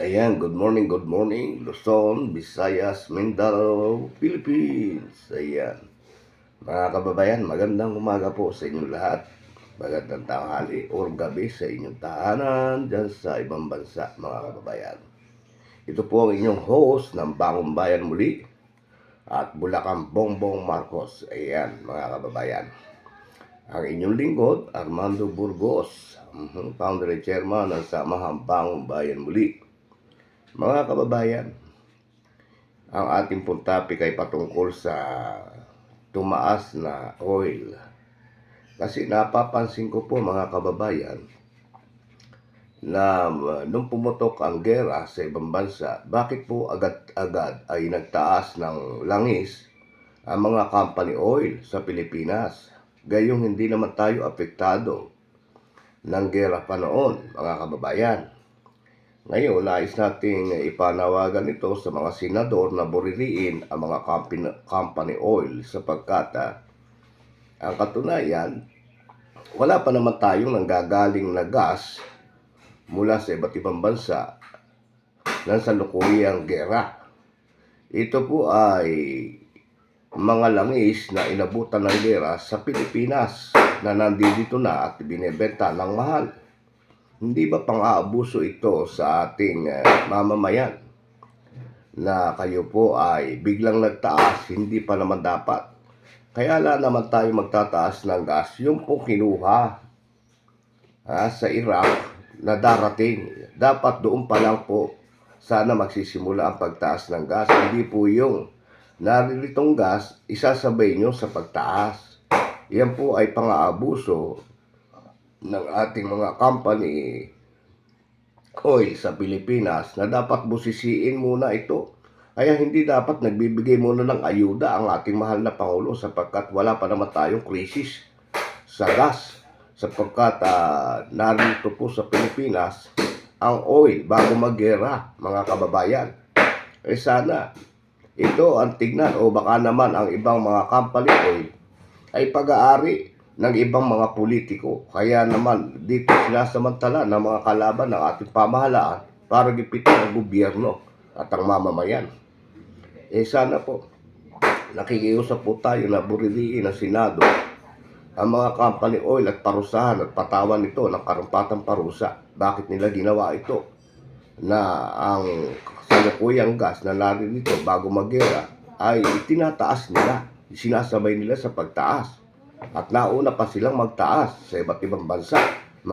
Ayan, good morning, Luzon, Visayas, Mindanao, Philippines. Ayan, mga kababayan, magandang umaga po sa inyong lahat. Magandang tanghali o gabi sa inyong tahanan dyan sa ibang bansa, mga kababayan. Ito po ang inyong host ng Bagong Bayan Muli at Bulacan Bongbong Marcos. Ayan, mga kababayan. Ang inyong lingkod, Armando Burgos, founder and chairman ng Samahang Bagong Bayan Muli. Mga kababayan, ang ating pong topic ay patungkol sa tumaas na oil. Kasi napapansin ko po mga kababayan na nung pumutok ang gera sa ibang bansa, bakit po agad-agad ay nagtaas ng langis ang mga company oil sa Pilipinas? Gayong hindi naman tayo apektado ng gera pa noon, mga kababayan. Ngayon, nais nating ipanawagan ito sa mga senador na buririin ang mga company oil sapagkat ang katunayan, wala pa naman tayong nanggagaling na gas mula sa iba't ibang bansa ng salukuyang gera. Ito po ay mga langis na inabutan ng gera sa Pilipinas na nandito na at binebenta ng mahal. Hindi ba pang-aabuso ito sa ating mamamayan na kayo po ay biglang nagtaas, hindi pa naman dapat. Kaya naman tayo magtataas ng gas, yung po kinuha sa Iraq na darating. Dapat doon pa lang po sana magsisimula ang pagtaas ng gas. Hindi po yung narilitong gas, isasabay nyo sa pagtaas. Yan po ay pang-aabuso ng ating mga company oil sa Pilipinas na dapat busisiin muna ito. Kaya hindi dapat nagbibigay muna ng ayuda ang ating mahal na Pangulo sapagkat wala pa naman tayong krisis sa gas. Sapagkat narito po sa Pilipinas ang oil bago maggera, mga kababayan. Sana ito ang tignan o baka naman ang ibang mga company oil ay pag-aari ng ibang mga politiko. Kaya naman dito sinasamantala ng mga kalaban ng ating pamahalaan para gipitin ang gobyerno at ang mamamayan. Sana po nakikiusap po tayo na buriliin ng Senado ang mga company oil at parusahan at patawan nito ng karampatang parusa. Bakit nila ginawa ito? Na ang salukuyang gas na naririto bago maggera ay tinataas nila, sinasabay nila sa pagtaas. At nauna pa silang magtaas sa iba't ibang bansa.